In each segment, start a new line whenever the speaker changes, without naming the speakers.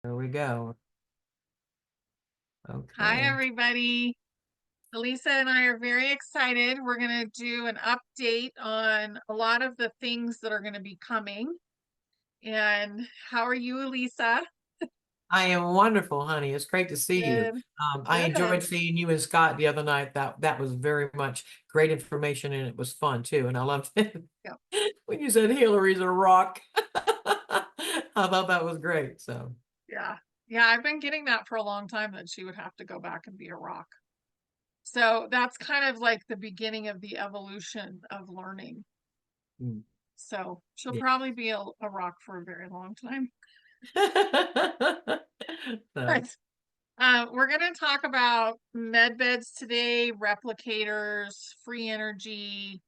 There we go.
Hi,
Okay.
everybody. Alisa and I are very excited. We're going to do an update on a lot of the things that are going to be coming. And how are you, Alisa?
I am wonderful, honey. It's great to see you.
Good,
I
good.
enjoyed seeing you and Scott the other night. That was very much great information, and it was fun too. And I loved it
Yeah,
when you said Hillary's a rock. I thought that was great. So
yeah. Yeah, I've been getting that for a long time that she would have to go back and be a rock. So that's kind of like the beginning of the evolution of learning.
mm,
So she'll
yeah.
probably be a rock for a very long time.
So,
We're going to talk about Medbeds today, replicators, free energy.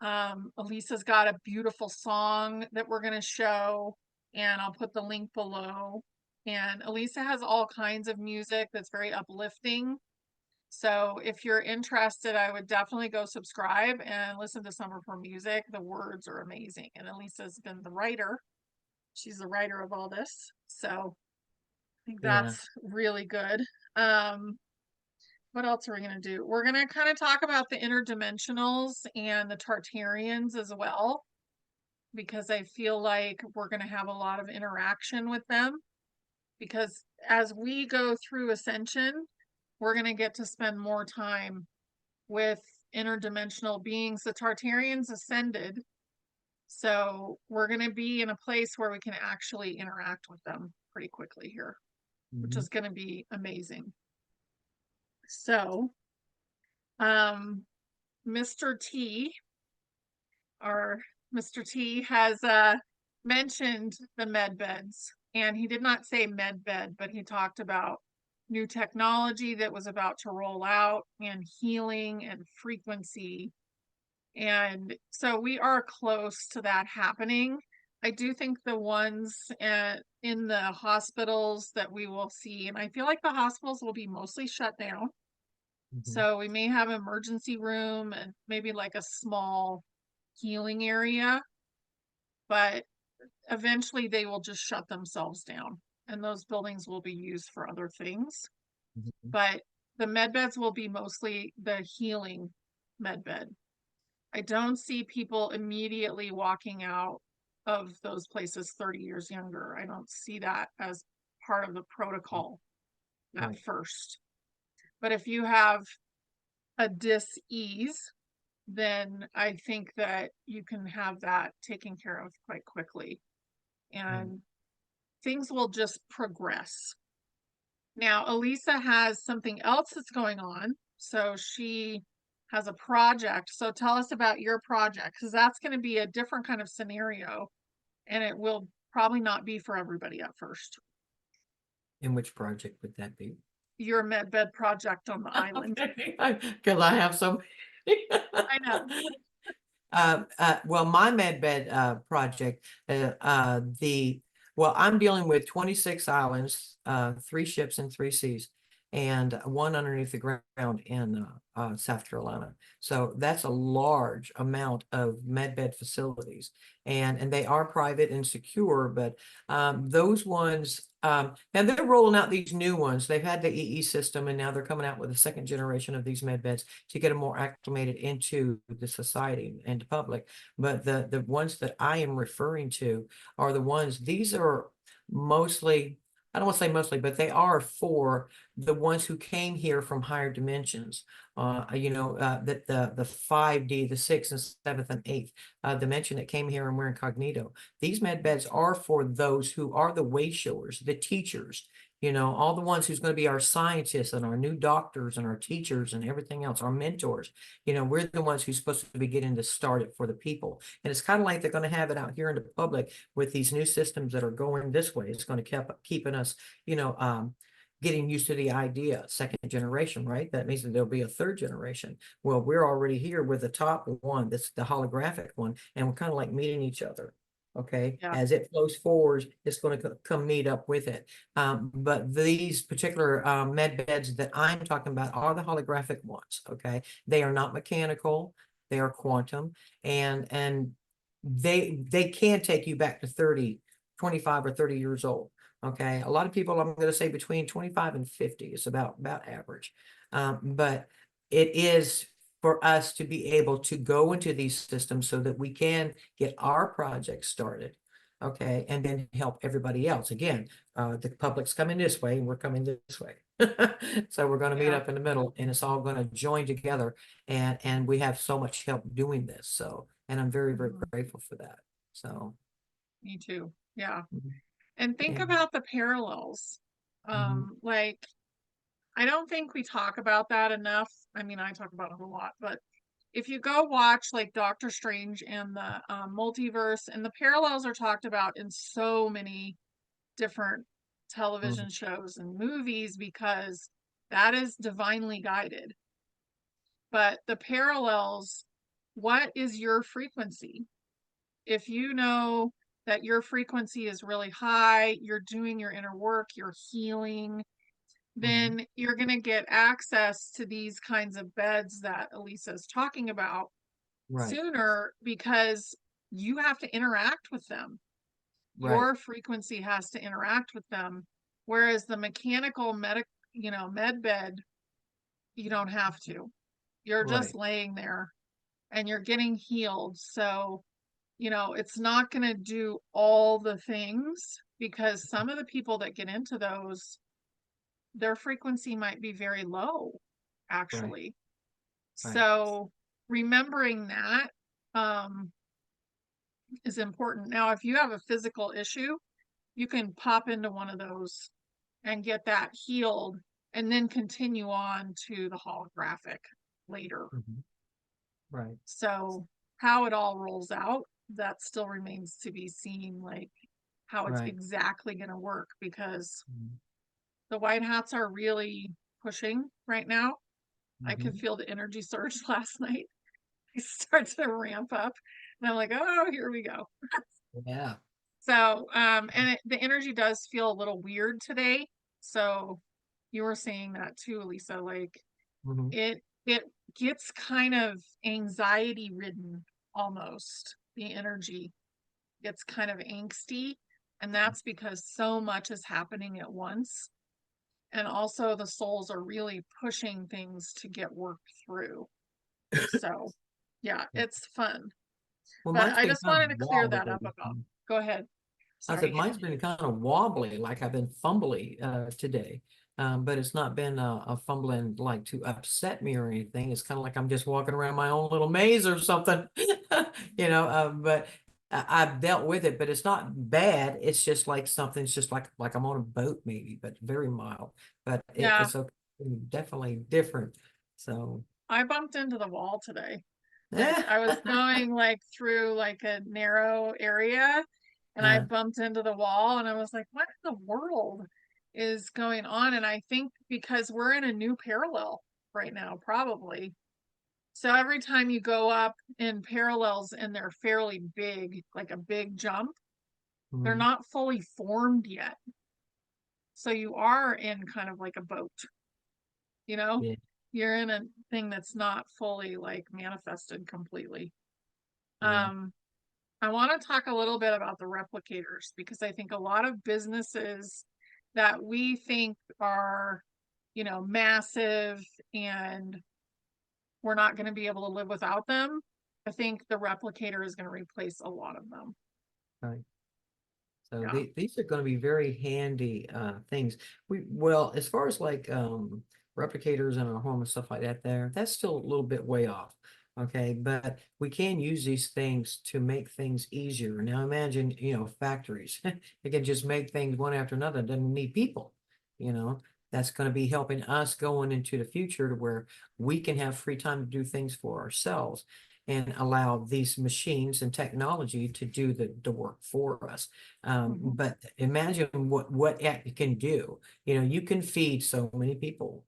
Elisa's got a beautiful song that we're going to show, and I'll put the link below. And Elisa has all kinds of music that's very uplifting. So if you're interested, I would definitely go subscribe and listen to some of her music. The words are amazing. And Elisa's been the writer. She's the writer of all this. So I think
yeah.
that's really good. Um, what else are we going to do? We're going to kind of talk about the interdimensionals and the Tartarians as well, because I feel like we're going to have a lot of interaction with them. Because as we go through Ascension, we're going to get to spend more time with interdimensional beings. The Tartarians ascended, so we're going to be in a place where we can actually interact with them pretty quickly here, which
Mhm.
is going to be amazing. So, um, Mr. T, or Mr. T, has mentioned the med beds, and he did not say med bed, but he talked about new technology that was about to roll out and healing and frequency. And so we are close to that happening. I do think the ones in the hospitals that we will see, and I feel like the hospitals will be mostly shut down.
Mhm.
So we may have emergency room and maybe like a small healing area, but eventually they will just shut themselves down and those buildings will be used for other things.
Mhm.
But the med beds will be mostly the healing med bed. I don't see people immediately walking out of those places 30 years younger. I don't see that as part of the protocol at
Right.
first. But if you have a dis-ease, then I think that you can have that taken care of quite quickly
Right.
and things will just progress. Now, Elisa has something else that's going on. So she has a project. So tell us about your project because that's going to be a different kind of scenario and it will probably not be for everybody at first.
And which project would that be?
Your medbed project on the island.
Okay, because I have some.
I know.
Well, my medbed project, I'm dealing with 26 islands, 3 ships and 3 seas, and one underneath the ground in South Carolina. So that's a large amount of medbed facilities, and they are private and secure, but those ones. Now they're rolling out these new ones. They've had the EE system, and now they're coming out with a second generation of these med beds to get them more acclimated into the society and the public. But the ones that I am referring to are the ones, these are mostly, I don't want to say mostly, but they are for the ones who came here from higher dimensions. That the 5D, the sixth and seventh and eighth dimension that came here and we're incognito. These med beds are for those who are the way showers, the teachers, all the ones who's going to be our scientists and our new doctors and our teachers and everything else, our mentors. We're the ones who's supposed to be getting this started for the people. And it's kind of like they're going to have it out here in the public with these new systems that are going this way. It's going to keeping us, getting used to the idea, second generation, right? That means that there'll be a third generation. Well, we're already here with the top one, that's the holographic one, and we're kind of like meeting each other. Okay,
Yeah.
as it flows forward, it's going to come meet up with it. But these particular med beds that I'm talking about are the holographic ones. Okay, they are not mechanical; they are quantum, and they can take you back to 30, 25 or 30 years old. Okay, a lot of people, I'm going to say between 25 and 50 is about average. But it is for us to be able to go into these systems so that we can get our projects started. Okay, and then help everybody else. Again, the public's coming this way and we're coming this way. So we're going to meet
Yeah,
up in the middle and it's all going to join together, and we have so much help doing this. So, and I'm very, very
mhm,
grateful for that. So,
me too. Yeah.
mhm,
And think
yeah.
about the parallels.
Mhm,
Like, I don't think we talk about that enough. I mean, I talk about it a lot, but if you go watch like Doctor Strange and the multiverse, and the parallels are talked about in so many different
mhm,
television shows and movies because that is divinely guided. But the parallels, what is your frequency? If you know that your frequency is really high, you're doing your inner work, you're healing,
mhm.
then you're going to get access to these kinds of beds that Alisa is talking about
Right,
sooner because you have to interact with them.
right,
Your frequency has to interact with them. Whereas the mechanical med bed, you don't have to. You're just
right,
laying there and you're getting healed. So, it's not going to do all the things because some of the people that get into those, their frequency might be very low,
right,
actually.
right.
So, remembering that um, is important. Now, if you have a physical issue, you can pop into one of those and get that healed and then continue on to the holographic later.
Mhm. Right.
So, how it all rolls out, that still remains to be seen, like how it's
Right.
exactly going to work because
Mhm.
the white hats are really pushing right now. I could
Mhm.
feel the energy surge last night. It starts to ramp up, and I'm like, oh, here we go.
Yeah.
So, the energy does feel a little weird today. So, you were saying that too, Lisa. Like
Mhm.
it gets kind of anxiety ridden almost. The energy gets kind of angsty, and that's because so much is happening at once. And also the souls are really pushing things to get worked through. So, yeah,
Yeah.
it's fun.
Well,
But
mine's
I
been
just
kind of
wanted to clear that up
wobbly.
about. Go ahead.
I said
Sorry.
mine's been kind of wobbly, like I've been fumbly today. But it's not been a fumbling like to upset me or anything. It's kind of like I'm just walking around my own little maze or something, but I've dealt with it, but it's not bad. It's just like something's just like I'm on a boat maybe, but very mild. But
Yeah,
it's okay, definitely different. So,
I bumped into the wall today. Like
yeah.
I was going like through like a narrow area and I
uh,
bumped into the wall and I was like, what in the world is going on? And I think because we're in a new parallel right now, probably. So every time you go up in parallels and they're fairly big, like a big jump, they're
mhm,
not fully formed yet. So you are in kind of like a boat, you know?
yeah,
You're in a thing that's not fully like manifested completely.
yeah.
Um, I want to talk a little bit about the replicators because I think a lot of businesses that we think are, massive and we're not going to be able to live without them. I think the replicator is going to replace a lot of them.
Right. So
Yeah.
these are going to be very handy things. Well, as far as like replicators in our home and stuff like that, that's still a little bit way off. Okay, but we can use these things to make things easier. Now imagine, factories. They can just make things one after another. It doesn't need people, you know. That's going to be helping us going into the future to where we can have free time to do things for ourselves and allow these machines and technology to do the work for us.
Mhm.
But imagine what it can do. You can feed so many people,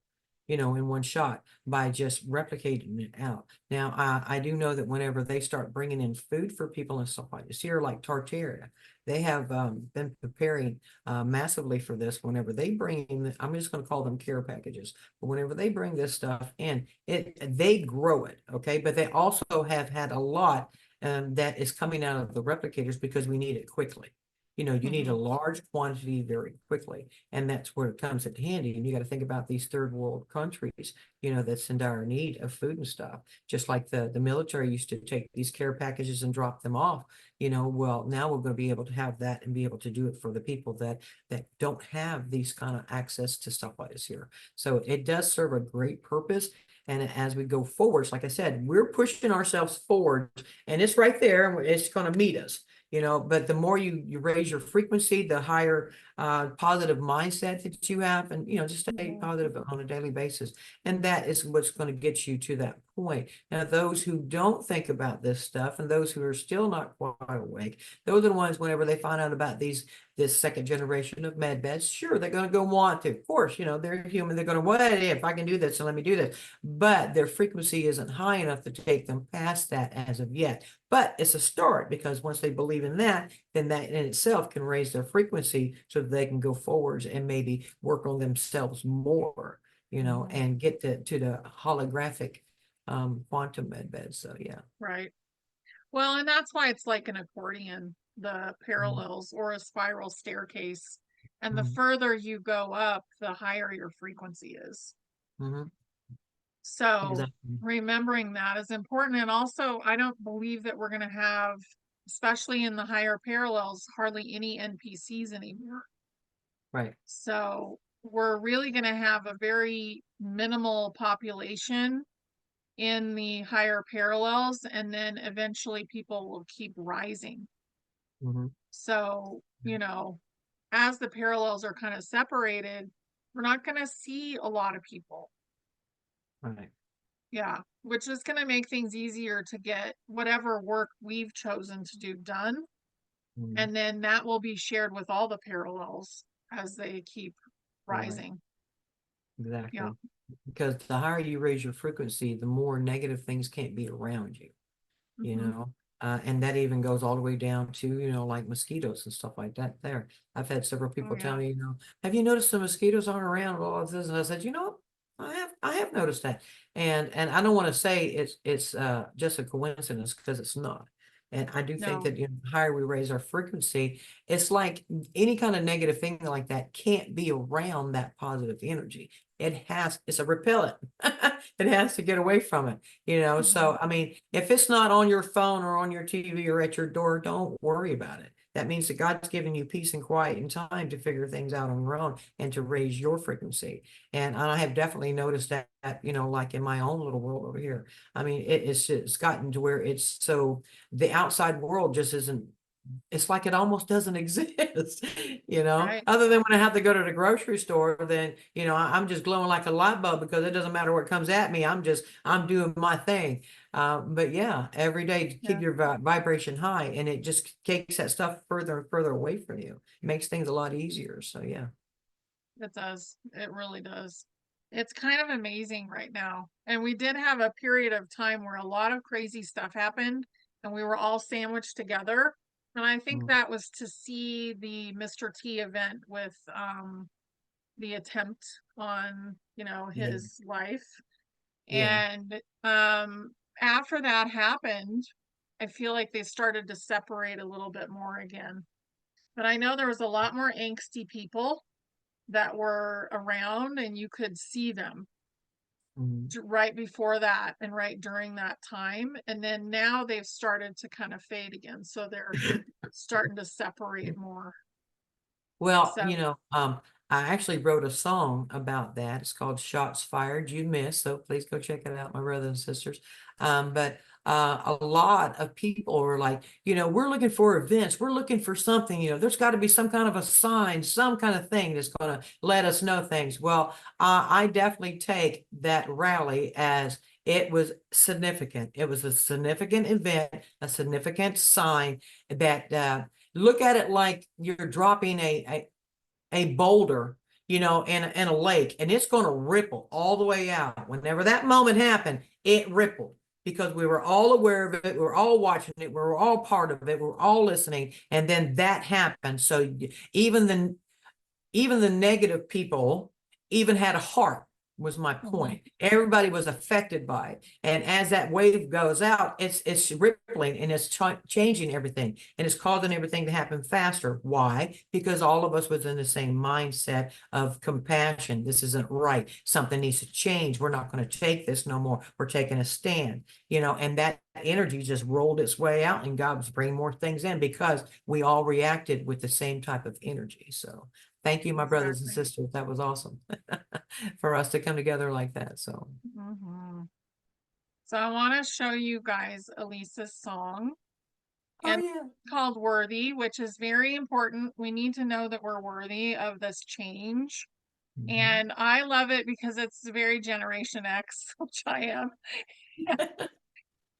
in one shot by just replicating it out. Now, I do know that whenever they start bringing in food for people and stuff like this here, like Tartaria, they have been preparing massively for this. Whenever they bring in, I'm just going to call them care packages, but whenever they bring this stuff in, they grow it, okay? But they also have had a lot that is coming out of the replicators because we need it quickly. You need a large quantity very quickly. And that's where it comes in handy. And you got to think about these third world countries, that's in dire need of food and stuff. Just like the military used to take these care packages and drop them off, well, now we're going to be able to have that and be able to do it for the people that don't have these kind of access to stuff like this here. So it does serve a great purpose. And as we go forwards, like I said, we're pushing ourselves forward, and it's right there, and it's going to meet us. But the more you raise your frequency, the higher positive mindset that you have, and just stay positive on a daily basis. And that is what's going to get you to that point. Now, those who don't think about this stuff, and those who are still not quite awake, those are the ones, whenever they find out about this second generation of med beds, sure, they're going to go want to. Of course, they're human. They're going to, what if I can do this, so let me do this. But their frequency isn't high enough to take them past that as of yet. But it's a start, because once they believe in that, then that in itself can raise their frequency so that they can go forwards and maybe work on themselves more, and get to the holographic quantum med beds. So yeah.
Right. Well, and that's why it's like an accordion, the parallels, or a spiral staircase. And the further you go up, the higher your frequency is. So
Exactly.
remembering that is important. And also, I don't believe that we're going to have, especially in the higher parallels, hardly any NPCs anymore.
Right.
So we're really going to have a very minimal population in the higher parallels, and then eventually people will keep rising. So, as the parallels are kind of separated, we're not going to see a lot of people.
Right.
Yeah, which is going to make things easier to get whatever work we've chosen to do done. And then that will be shared with all the parallels as they keep rising.
Exactly.
Yeah.
Because the higher you raise your frequency, the more negative things can't be around you, and that even goes all the way down to, like mosquitoes and stuff like that there. I've had several people tell me, have you noticed the mosquitoes aren't around? All of this. And I said, I have noticed that. And I don't want to say it's just a coincidence, because it's not. And I do think that the higher we raise our frequency, it's like any kind of negative thing like that can't be around that positive energy. It's a repellent. It has to get away from it, So, I mean, if it's not on your phone or on your TV or at your door, don't worry about it. That means that God's given you peace and quiet and time to figure things out on your own and to raise your frequency. And I have definitely noticed that, like in my own little world over here. I mean, it's gotten to where it's so the outside world just isn't, it's like it almost doesn't exist,
Right.
other than when I have to go to the grocery store, then, I'm just glowing like a light bulb, because it doesn't matter what comes at me. I'm doing my thing. But yeah, every day to keep your vibration high, and it just takes that stuff further and further away from you. It makes things a lot easier. So yeah.
It does. It really does. It's kind of amazing right now. And we did have a period of time where a lot of crazy stuff happened, and we were all sandwiched together. And I think that was to see the Mr. T event with the attempt on, his life. And after that happened, I feel like they started to separate a little bit more again. But I know there was a lot more angsty people that were around, and you could see them right before that and right during that time. And then now they've started to kind of fade again. So they're starting to separate more.
Well,
So,
I actually wrote a song about that. It's called Shots Fired You Missed. So please go check it out, my brothers and sisters. But a lot of people are like, we're looking for events. We're looking for something, there's got to be some kind of a sign, some kind of thing that's going to let us know things. Well, I definitely take that rally as it was significant. It was a significant event, a significant sign that, look at it like you're dropping a boulder, in a lake, and it's going to ripple all the way out. Whenever that moment happened, it rippled, because we were all aware of it. We were all watching it. We were all part of it. We were all listening. And then that happened. So even the negative people even had a heart. was my point. Everybody was affected by it. And as that wave goes out, it's rippling and it's changing everything. And it's causing everything to happen faster. Why? Because all of us was in the same mindset of compassion. This isn't right. Something needs to change. We're not going to take this no more. We're taking a stand, and that energy just rolled its way out, and God was bringing more things in because we all reacted with the same type of energy. So thank you, my brothers and sisters. That was awesome for us to come together like that. So,
So I want to show you guys Alisa's song. And
yeah.
it's called Worthy, which is very important. We need to know that we're worthy of this change. And I love it because it's very Generation X, which I am.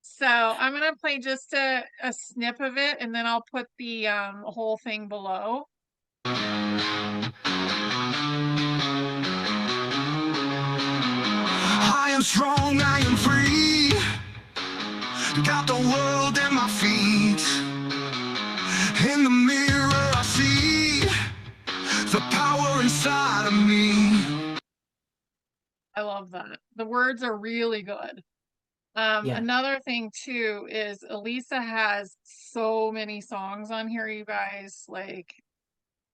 So I'm going to play just a snip of it, and then I'll put the whole thing below.
I am strong, I am free. Got the world at my feet. In the mirror I see the power inside of me.
I love that. The words are really good. Another thing too is Alisa has so many songs on here, you guys. Like,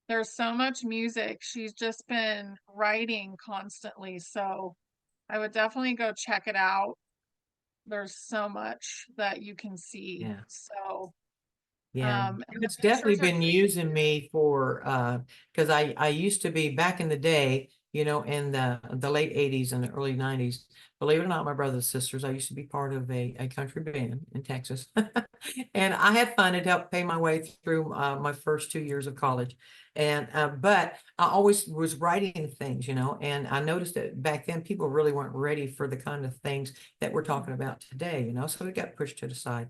there's so much music. She's just been writing constantly. So I would definitely go check it out. There's so much that you can see.
Yeah.
So
Yeah,
and
it's
the
definitely
pictures are
been using me for because I used to be back in the day, in the late 80s and the early 90s. Believe it or not, my brothers and sisters, I used to be part of a country band in Texas. And I had fun. It helped pay my way through my first 2 years of college. And but I always was writing things, and I noticed that back then people really weren't ready for the kind of things that we're talking about today, so it got pushed to the side.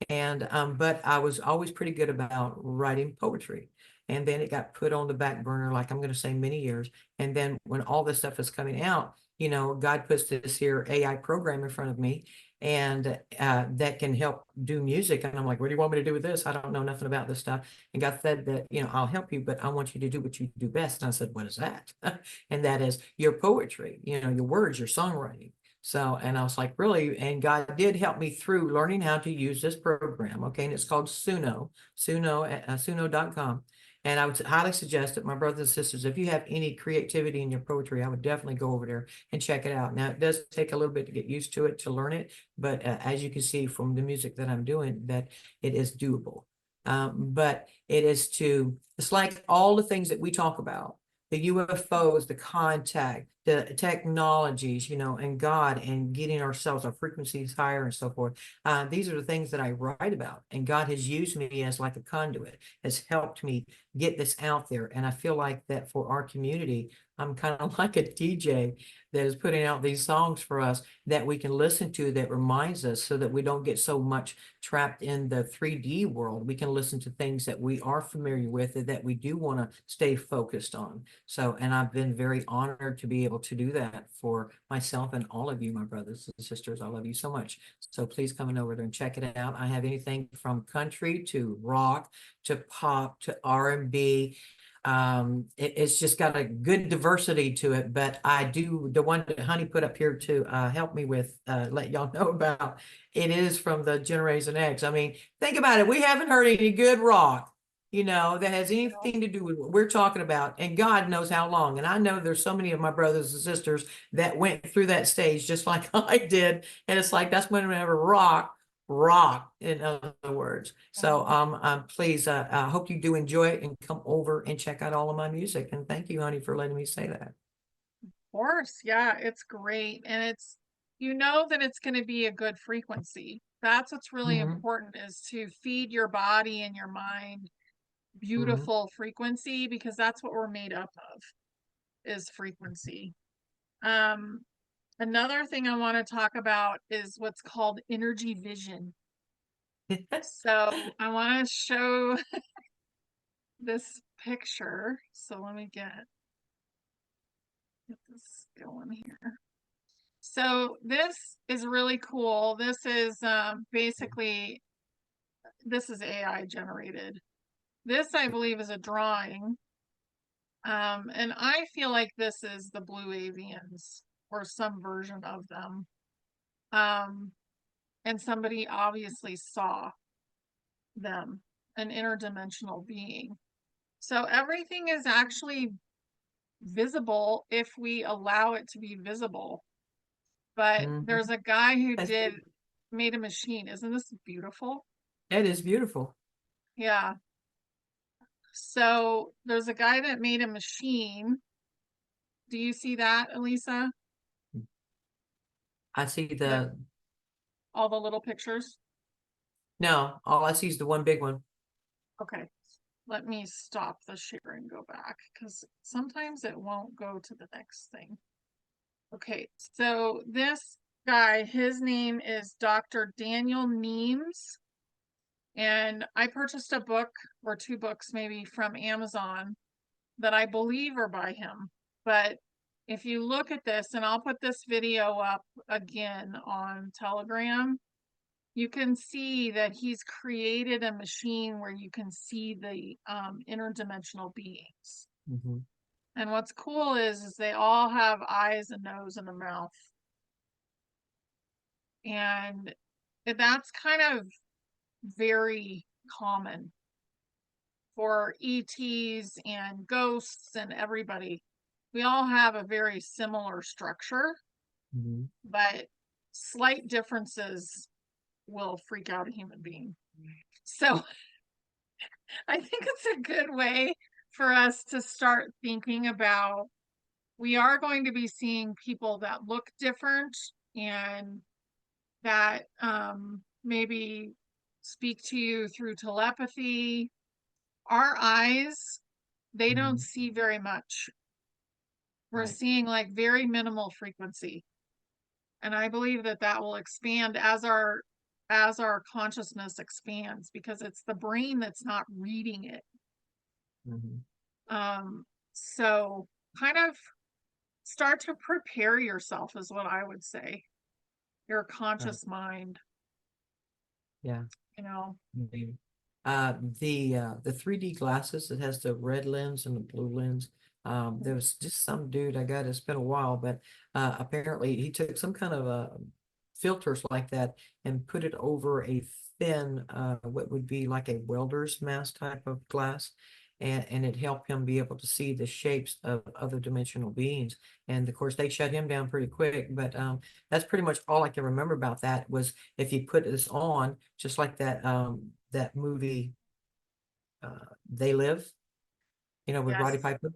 And but I was always pretty good about writing poetry. And then it got put on the back burner, like I'm going to say many years. And then when all this stuff is coming out, God puts this here AI program in front of me, and that can help do music. And I'm like, what do you want me to do with this? I don't know nothing about this stuff. And God said that, I'll help you, but I want you to do what you do best. And I said, what is that? And that is your poetry, your words, your songwriting. So, and I was like, really? And God did help me through learning how to use this program. Okay. And it's called Suno.com. And I would highly suggest that my brothers and sisters, if you have any creativity in your poetry, I would definitely go over there and check it out. Now, it does take a little bit to get used to it, to learn it. But as you can see from the music that I'm doing, that it is doable. But it's like all the things that we talk about, the UFOs, the contact, the technologies, and God, and getting our frequencies higher and so forth. These are the things that I write about, and God has used me as like a conduit, has helped me get this out there. And I feel like that for our community, I'm kind of like a DJ that is putting out these songs for us that we can listen to, that reminds us, so that we don't get so much trapped in the 3D world. We can listen to things that we are familiar with and that we do want to stay focused on. So, and I've been very honored to be able to do that for myself and all of you, my brothers and sisters. I love you so much. So please come on over there and check it out. I have anything from country to rock to pop to R&B. It's just got a good diversity to it, but I do, the one that Honey put up here to help me with, let y'all know about, it is from the Generation X. I mean, think about it. We haven't heard any good rock, that has anything to do with what we're talking about, and God knows how long. And I know there's so many of my brothers and sisters that went through that stage just like I did. And it's like, that's whenever rock, in other words. So please, I hope you do enjoy it and come over and check out all of my music. And thank you, Honey, for letting me say that.
Of course, yeah, it's great. And it's, that it's going to be a good frequency. That's what's really important, is to feed your body and your mind beautiful frequency, because that's what we're made up of, is frequency. Another thing I want to talk about is what's called energy vision. So I want to show this picture. So let me get this going here. So this is really cool. This is basically, this is AI generated. This, I believe, is a drawing. And I feel like this is the blue avians. or some version of them. And somebody obviously saw them, an interdimensional being. So everything is actually visible if we allow it to be visible. But
Mhm.
there's a guy who
That's
made a machine. Isn't this beautiful?
It is beautiful.
Yeah. So there's a guy that made a machine. Do you see that, Alisa?
I see
The
the,
all the little pictures?
no, all I see is the one big one.
Okay. Let me stop the share and go back because sometimes it won't go to the next thing. Okay, so this guy, his name is Dr. Daniel Neems. And I purchased a book or 2 books maybe from Amazon that I believe are by him. But if you look at this, and I'll put this video up again on Telegram, you can see that he's created a machine where you can see the interdimensional beings.
Mhm.
And what's cool is they all have eyes, a nose, and a mouth. And that's kind of very common for ETs and ghosts and everybody. We all have a very similar structure,
Mhm.
but slight differences will freak out a human being. So I think it's a good way for us to start thinking about we are going to be seeing people that look different and that maybe speak to you through telepathy. Our eyes, they don't
Mhm.
see very much. We're
Right.
seeing like very minimal frequency. And I believe that that will expand as our consciousness expands because it's the brain that's not reading it.
Mhm.
So kind of start to prepare yourself is what I would say. Your
Right.
conscious mind,
Yeah.
you know.
Maybe. The 3D glasses that has the red lens and the blue lens. There was just some dude I got, it's been a while, but apparently he took some kind of filters like that and put it over a thin what would be like a welder's mask type of glass. And it helped him be able to see the shapes of other dimensional beings. And of course, they shut him down pretty quick. But that's pretty much all I can remember about that was if you put this on, just like that movie, They Live, with Roddy
Yes,
Piper.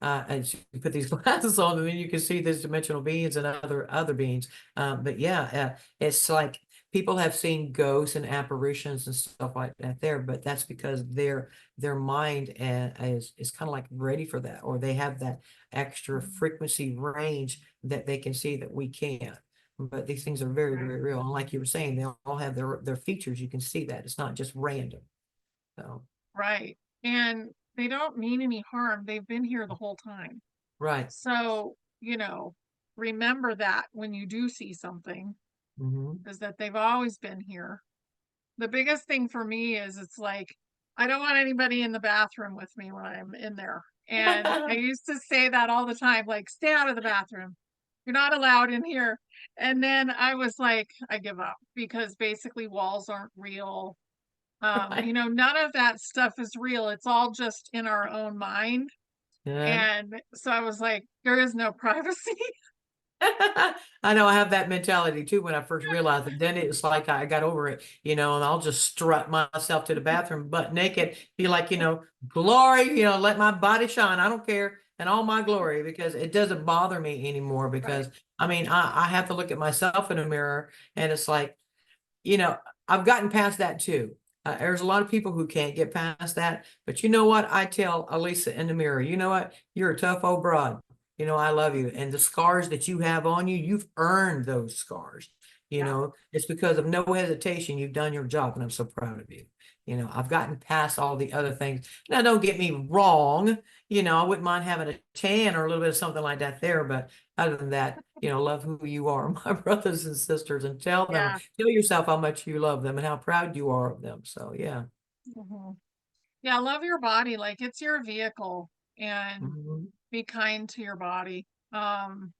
And you put these glasses on, and then you can see these dimensional beings and other beings. But yeah, it's like people have seen ghosts and apparitions and stuff like that there, but that's because their mind is kind of like ready for that, or they have that extra frequency range that they can see that we can't. But these things are very,
right.
very real. And like you were saying, they all have their features. You can see that. It's not just random. So,
Right. And they don't mean any harm. They've been here the whole time.
right.
So, remember that when you do see something,
Hmm.
is that they've always been here. The biggest thing for me is it's like, I don't want anybody in the bathroom with me when I'm in there. And I used to say that all the time, like, stay out of the bathroom. You're not allowed in here. And then I was like, I give up because basically walls aren't real.
Right.
None of that stuff is real. It's all just in our own mind.
Yeah.
And so I was like, there is no privacy.
I know I have that mentality too when I first realized it. Then it's like I got over it, and I'll just strut myself to the bathroom butt naked, be like, glory, let my body shine. I don't care. And all my glory, because it doesn't bother me anymore.
Right.
Because I mean, I have to look at myself in a mirror, and it's like, you know, I've gotten past that too. There's a lot of people who can't get past that, but you know what? I tell Alisa in the mirror, you know what? You're a tough old broad. I love you. And the scars that you have on you, you've earned those scars.
Yeah.
It's because of no hesitation. You've done your job, and I'm so proud of you. I've gotten past all the other things. Now, don't get me wrong. I wouldn't mind having a tan or a little bit of something like that there, but other than that, love who you are, my brothers and sisters, and
Yeah.
tell yourself how much you love them and how proud you are of them. So, yeah.
Mhm. Yeah. Love your body. Like it's your vehicle and
Mhm.
be kind to your body. Um,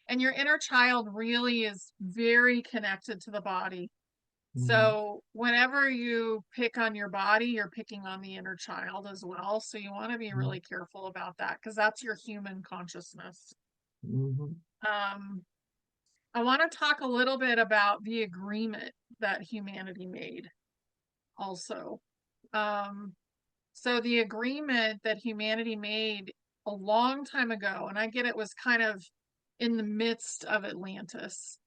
And your inner child really is very connected to the body.
Mhm.
So whenever you pick on your body, you're picking on the inner child as well. So you want to be
Mhm.
really careful about that because that's your human consciousness.
Mhm.
I want to talk a little bit about the agreement that humanity made also. So the agreement that humanity made a long time ago, and I get it was kind of in the midst of Atlantis.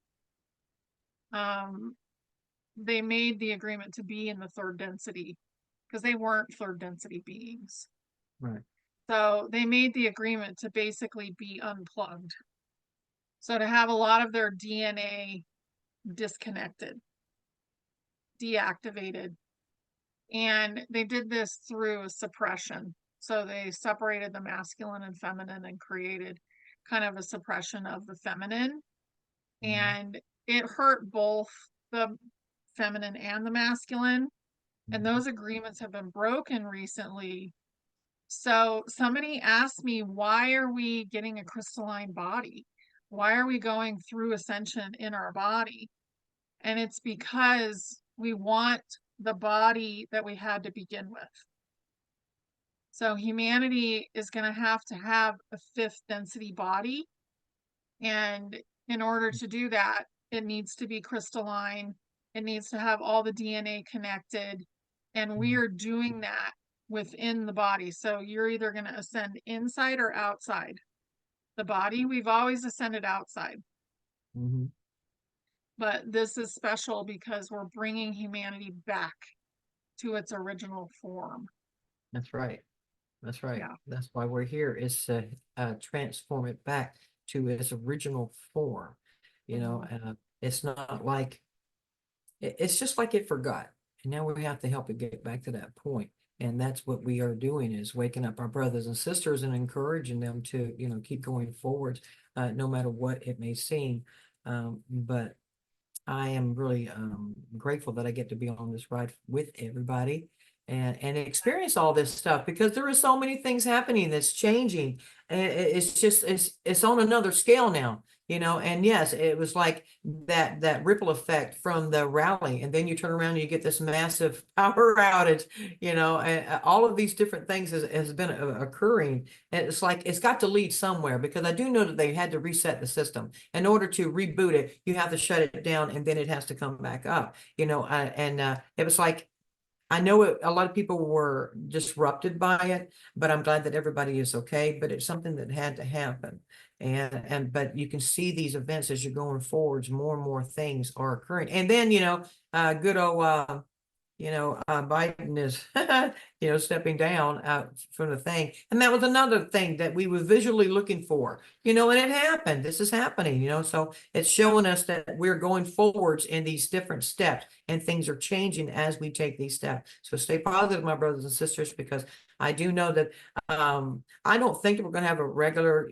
They made the agreement to be in the third density because they weren't third density beings.
Right.
So they made the agreement to basically be unplugged. So to have a lot of their DNA disconnected, deactivated. And they did this through suppression. So they separated the masculine and feminine and created kind of a suppression of the feminine.
Mhm.
And it hurt both the feminine and the masculine. And
Mhm.
those agreements have been broken recently. So somebody asked me, why are we getting a crystalline body? Why are we going through ascension in our body? And it's because we want the body that we had to begin with. So humanity is going to have a fifth density body. And in order to do that, it needs to be crystalline. It needs to have all the DNA connected. And we are doing that within the body. So you're either going to ascend inside or outside the body. We've always ascended outside.
Mhm.
But this is special because we're bringing humanity back to its original form.
That's right. That's right.
Yeah.
That's why we're here, is to transform it back to its original form. You know, it's not like it's just like it forgot. And now we have to help it get back to that point. And that's what we are doing, is waking up our brothers and sisters and encouraging them to, you know, keep going forward, no matter what it may seem. But I am really grateful that I get to be on this ride with everybody and experience all this stuff, because there are so many things happening that's changing. And it's just it's on another scale now, you know. And yes, it was like that ripple effect from the rally, and then you turn around and you get this massive power outage, you know. And all of these different things has been occurring, and it's like it's got to lead somewhere, because I do know that they had to reset the system. In order to reboot it, you have to shut it down, and then it has to come back up, you know. It was like, I know a lot of people were disrupted by it, but I'm glad that everybody is okay. But it's something that had to happen. But you can see these events as you're going forwards, more and more things are occurring. And then, you know, good old Biden is, stepping down from the thing. And that was another thing that we were visually looking for, you know, and it happened. This is happening, you know, so it's showing us that we're going forwards in these different steps, and things are changing as we take these steps. So stay positive, my brothers and sisters, because I do know that I don't think that we're going to have a regular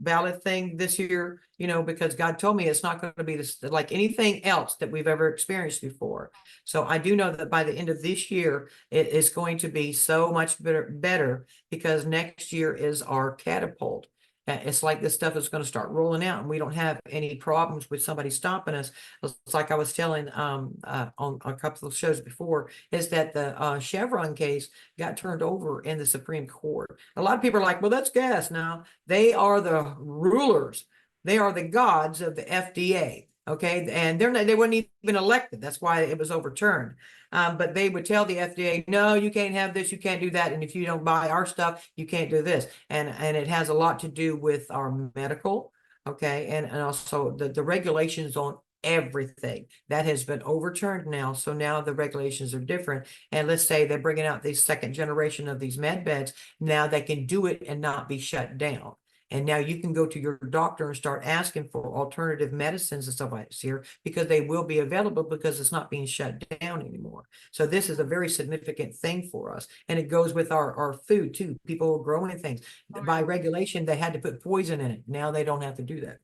ballot thing this year, you know, because God told me it's not going to be this like anything else that we've ever experienced before. So I do know that by the end of this year, it is going to be so much better, because next year is our catapult. It's like this stuff is going to start rolling out, and we don't have any problems with somebody stopping us. It's like I was telling on a couple of shows before, is that the Chevron case got turned over in the Supreme Court. A lot of people are like, well, that's gas. Now, they are the rulers. They are the gods of the FDA. Okay. And they weren't even elected. That's why it was overturned. But they would tell the FDA, no, you can't have this, you can't do that. And if you don't buy our stuff, you can't do this. And it has a lot to do with our medical. Okay. And also the regulations on everything that has been overturned now. So now the regulations are different. And let's say they're bringing out the second generation of these med beds. Now they can do it and not be shut down. And now you can go to your doctor and start asking for alternative medicines and stuff like this here, because they will be available, because it's not being shut down anymore. So this is a very significant thing for us. And it goes with our food too. People are growing things. By regulation, they had to put poison in it. Now they don't have to do that.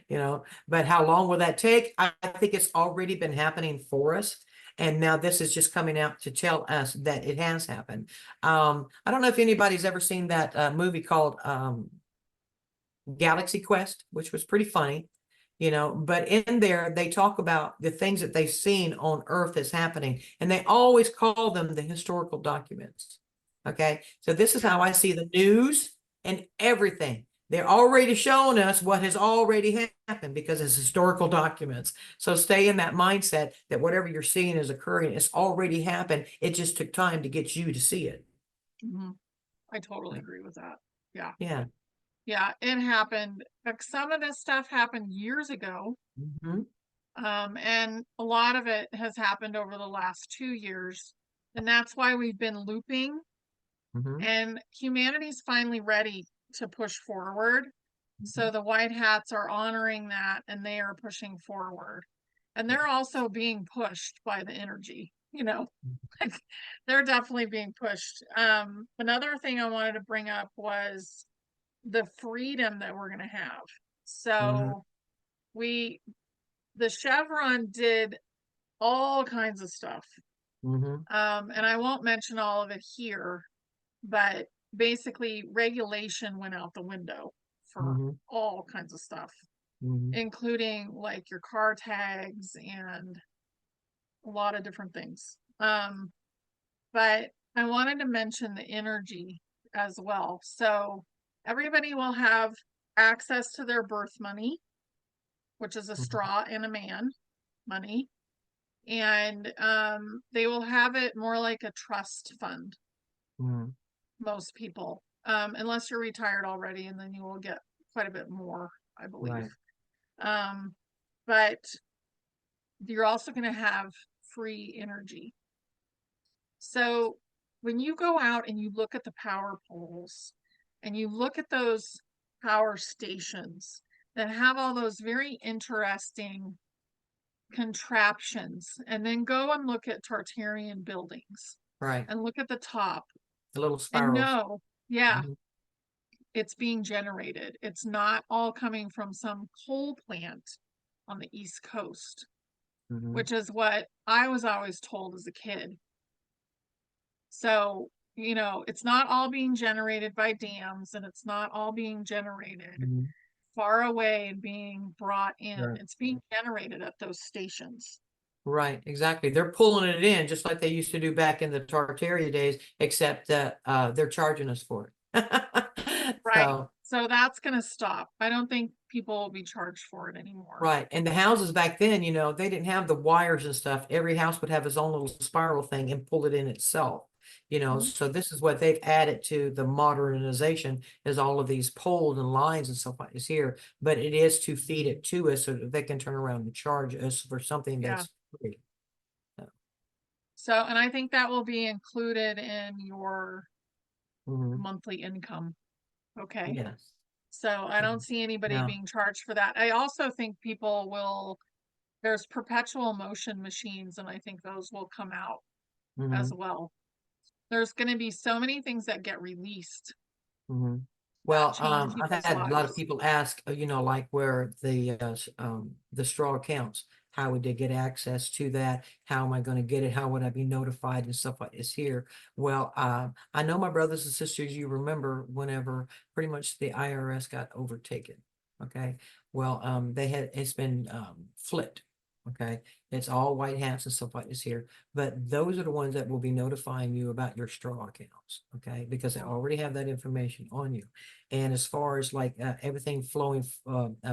You know, but how long will that take? I think it's already been happening for us. And now this is just coming out to tell us that it has happened. I don't know if anybody's ever seen that movie called Galaxy Quest, which was pretty funny, you know, but in there they talk about the things that they've seen on Earth is happening, and they always call them the historical documents. Okay, so this is how I see the news and everything. They're already showing us what has already happened because it's historical documents. So stay in that mindset that whatever you're seeing is occurring, it's already happened. It just took time to get you to see it.
I totally agree with that. Yeah.
Yeah.
Yeah, it happened. Like, some of this stuff happened years ago. And a lot of it has happened over the last 2 years. And that's why we've been looping. And humanity's finally ready to push forward. So the white hats are honoring that, and they are pushing forward. And they're also being pushed by the energy, you know. Like, they're definitely being pushed. Another thing I wanted to bring up was the freedom that we're going to have. So the Chevron did all kinds of stuff. And I won't mention all of it here, but basically regulation went out the window for all kinds of stuff, including like your car tags and a lot of different things. But I wanted to mention the energy as well. So everybody will have access to their birth money, which is a straw and a man money. And they will have it more like a trust fund. Most people, unless you're retired already, and then you will get quite a bit more, I believe. But you're also going to have free energy. So when you go out and you look at the power poles and you look at those power stations that have all those very interesting contraptions, and then go and look at Tartarian buildings, and look at the top,
the little
and
spirals.
know, it's being generated. It's not all coming from some coal plant on the East Coast, which is what I was always told as a kid. So, you know, it's not all being generated by dams, and it's not all being generated far away and being brought in. It's being generated at those stations.
Right, exactly. They're pulling it in just like they used to do back in the Tartaria days, except that they're charging us for it.
Right. So that's going to stop. I don't think people will be charged for it anymore.
Right. And the houses back then, you know, they didn't have the wires and stuff. Every house would have its own little spiral thing and pull it in itself. You know, so this is what they've added to the modernization, is all of these poles and lines and stuff like this here. But it is to feed it to us so that they can turn around and charge us for something that's free.
So, and I think that will be included in your monthly income. Okay.
Yes.
So I don't see anybody being charged for that. I also think people will, there's perpetual motion machines, and I think those will come out as well. There's going to be so many things that get released.
Well, I've had a lot of people ask, you know, like where the straw accounts, how would they get access to that? How am I going to get it? How would I be notified and stuff like this here? Well, I know my brothers and sisters, you remember whenever pretty much the IRS got overtaken. Okay. Well, it's been flipped. Okay. It's all white hats and stuff like this here, but those are the ones that will be notifying you about your straw accounts. Okay. Because they already have that information on you. And as far as like everything flowing,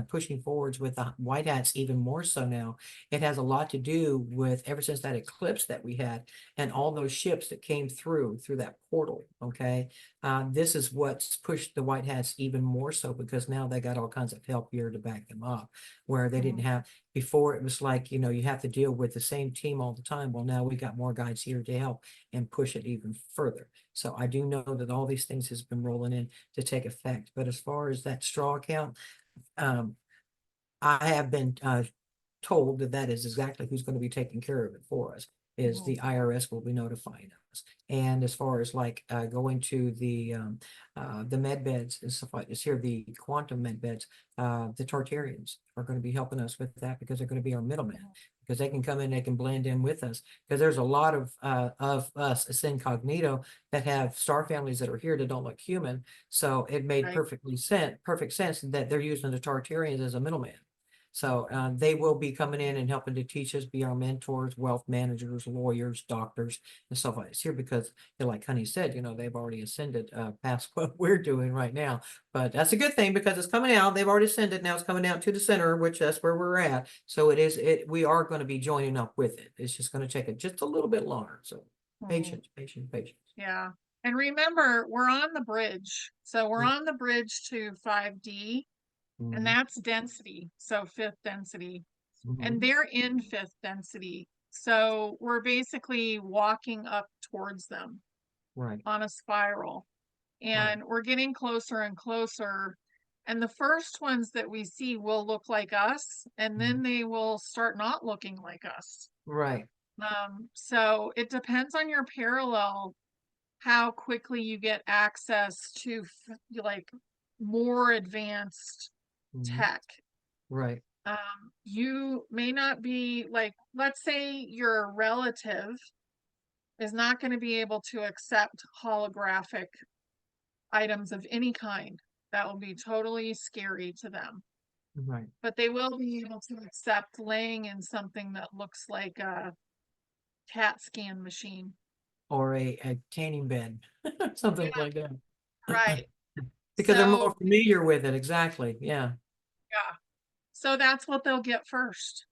pushing forwards with the white hats, even more so now, it has a lot to do with ever since that eclipse that we had and all those ships that came through that portal. Okay. This is what's pushed the white hats even more so, because now they got all kinds of help here to back them up, where they didn't have before. It was like, you know, you have to deal with the same team all the time. Well, now we got more guys here to help and push it even further. So I do know that all these things has been rolling in to take effect. But as far as that straw account, I have been told that that is exactly who's going to be taking care of it for us, is the IRS will be notifying us. And as far as like going to the Medbeds and stuff like this here, the quantum Medbeds, the Tartarians are going to be helping us with that, because they're going to be our middlemen. because they can come in, they can blend in with us. Because there's a lot of us as incognito that have star families that are here that don't look human. So it made
Right.
perfect sense that they're using the Tartarians as a middleman. So they will be coming in and helping to teach us, be our mentors, wealth managers, lawyers, doctors, and stuff like this here, because like Honey said, they've already ascended past what we're doing right now. But that's a good thing because it's coming out. They've already ascended. Now it's coming out to the center, which that's where we're at. So we are going to be joining up with it. It's just going to take it just a little bit longer. So
Mhm.
patience, patience, patience.
Yeah. And remember, we're on the bridge. So we're
Mm.
on the bridge to 5D,
Mhm,
and that's density. So fifth density. And
mhm.
they're in fifth density. So we're basically walking up towards them
Right,
on a spiral.
right,
And we're getting closer and closer. And the first ones that we see will look like us, and then
mhm.
they will start not looking like us.
Right,
So it depends on your parallel how quickly you get access to like more advanced
mhm.
tech.
Right,
You may not be like, let's say your relative is not going to be able to accept holographic items of any kind. That will be totally scary to them.
right.
But they will be able to accept laying in something that looks like a CAT scan machine.
Or a tanning bed, something
Yeah,
like that.
right.
Because they're
So,
more familiar with it. Exactly. Yeah.
yeah. So that's what they'll get first,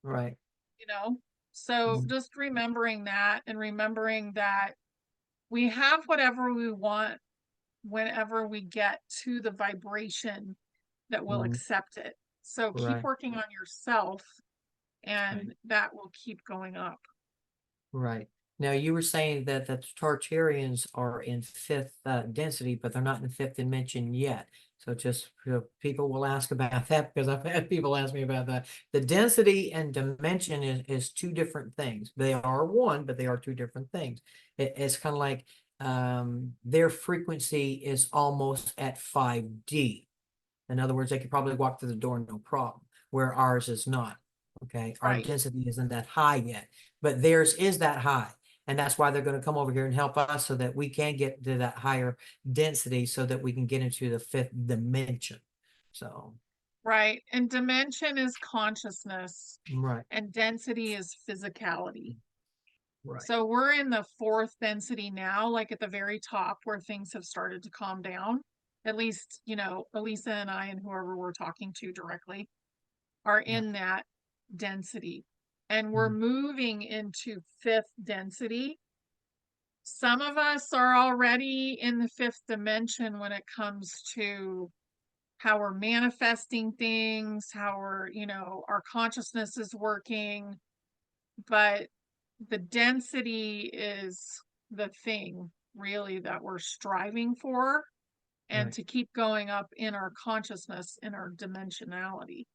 Right.
you know? So
Mhm,
just remembering that and remembering that we have whatever we want whenever we get to the vibration that will
mhm.
accept it. So keep
Right.
working on yourself
Right.
and that will keep going up.
Right. Now you were saying that the Tartarians are in fifth density, but they're not in fifth dimension yet. So just people will ask about that because I've had people ask me about that. The density and dimension is two different things. They are one, but they are two different things. It's kind of like their frequency is almost at 5D. In other words, they could probably walk through the door no problem, where ours is not. Okay. Our
Right.
density isn't that high yet, but theirs is that high. And that's why they're going to come over here and help us so that we can get to that higher density so that we can get into the fifth dimension. So,
Right. And dimension is consciousness
right,
and density is physicality.
right.
So we're in the fourth density now, like at the very top where things have started to calm down. At least, Alisa and I and whoever we're talking to directly are
Yeah.
in that density. And we're
Mhm.
moving into fifth density. Some of us are already in the fifth dimension when it comes to how we're manifesting things, how our consciousness is working, but the density is the thing really that we're striving for and
Right,
to keep going up in our consciousness, in our dimensionality,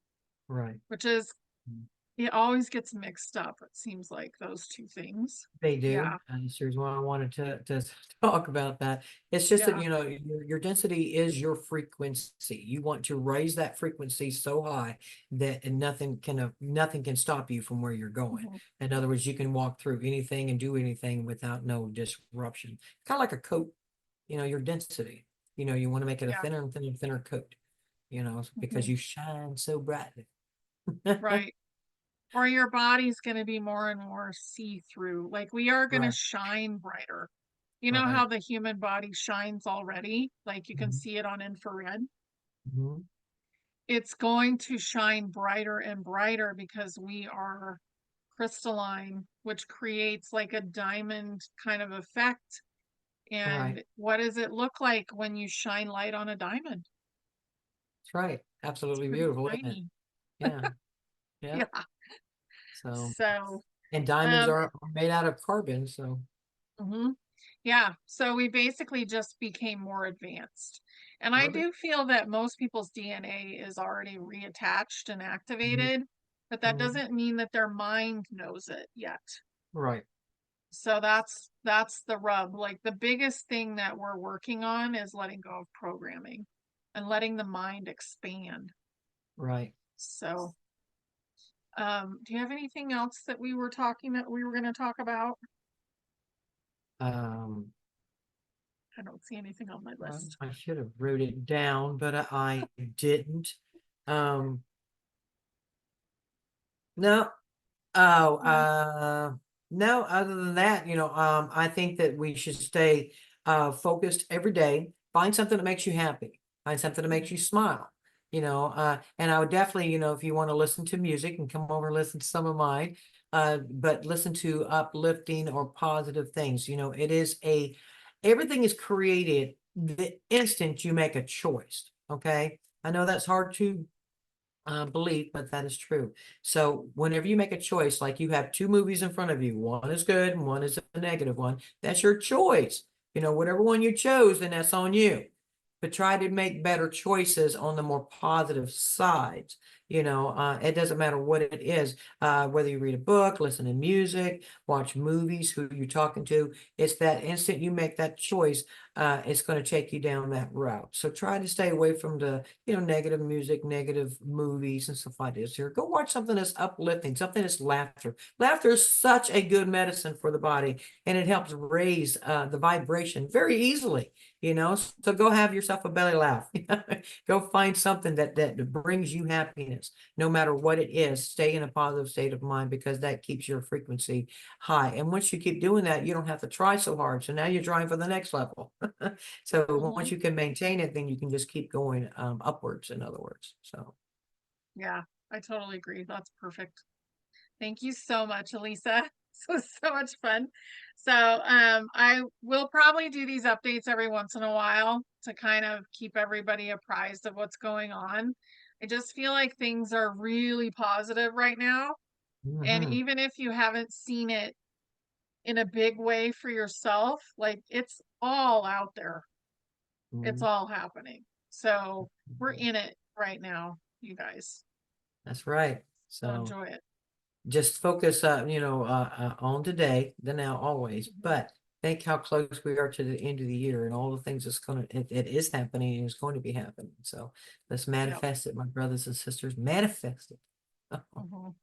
right.
which is,
Mhm.
it always gets mixed up. It seems like those two things.
They do.
Yeah.
And this is why I wanted to talk about that. It's just that,
Yeah.
your density is your frequency. You want to raise that frequency so high that nothing can stop you from where you're going.
Mhm.
In other words, you can walk through anything and do anything without no disruption. Kind of like a coat, your density. You want to make it a
Yeah.
thinner and thinner and thinner coat, because
Mhm.
you shine so brightly.
Right. Or your body's going to be more and more see-through. Like we are going to
Right,
shine brighter. You know
right.
how the human body shines already? Like you can
Mhm,
see it on infrared.
mhm.
It's going to shine brighter and brighter because we are crystalline, which creates like a diamond kind of effect.
Right.
And what does it look like when you shine light on a diamond?
That's right.
It's
Absolutely
pretty
beautiful, isn't it?
shiny.
Yeah. Yeah.
Yeah.
So,
So,
and diamonds
um,
are made out of carbon. So,
mhm. Yeah, so we basically just became more advanced. And I
perfect.
do feel that most people's DNA is already reattached and
Mhm,
activated, but that
mhm.
doesn't mean that their mind knows it yet.
Right.
So that's the rub. Like the biggest thing that we're working on is letting go of programming and letting the mind expand.
Right.
So Do you have anything else that we were going to talk about? I don't see anything on my
Well,
list.
I should have wrote it down, but I didn't. No. Oh, no, other than that, I think that we should stay focused every day. Find something that makes you happy. Find something that makes you smile. And I would definitely, if you want to listen to music and come over and listen to some of mine, but listen to uplifting or positive things. Everything is created the instant you make a choice. Okay. I know that's hard to believe, but that is true. So whenever you make a choice, like you have two movies in front of you, one is good and one is a negative one, that's your choice. Whatever one you chose, then that's on you. But try to make better choices on the more positive sides. It doesn't matter what it is, whether you read a book, listen to music, watch movies, who you're talking to. It's that instant you make that choice, it's going to take you down that route. So try to stay away from the, negative music, negative movies and stuff like this. Here, go watch something that's uplifting, something that's laughter. Laughter is such a good medicine for the body, and it helps raise the vibration very easily. So go have yourself a belly laugh. Go find something that brings you happiness, no matter what it is. Stay in a positive state of mind, because that keeps your frequency high. And once you keep doing that, you don't have to try so hard. So now you're trying for the next level. So once you can maintain it, then you can just keep going upwards, in other words. So
Yeah, I totally agree. That's perfect. Thank you so much, Alisa. This was so much fun. So I will probably do these updates every once in a while to kind of keep everybody apprised of what's going on. I just feel like things are really positive right now. And
mhm.
even if you haven't seen it in a big way for yourself, like it's all out there. It's
Mhm.
all happening. So we're in it right now, you guys.
That's right.
So
So
enjoy it.
just focus, on today, the now, always. But think how close we are to the end of the year and all the things it is happening and is going to be happening. So let's manifest it, my brothers and sisters. Manifest it.
Mhm.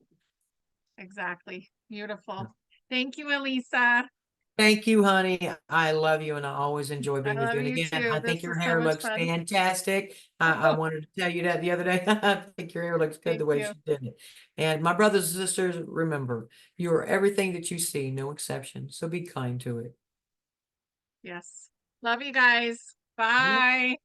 Exactly. Beautiful. Thank you, Alisa.
Thank you, honey. I love you, and I always enjoy
I
being with
love
you. And
you
again,
too.
I
This
think your
was so
hair
much
looks
fun.
fantastic. I wanted to tell you that the other day. I think your hair looks good the
Thank
way
you.
she did it. And my brothers and sisters, remember, you are everything that you see, no exception. So be kind to it.
Yes. Love you guys.
Yep.
Bye.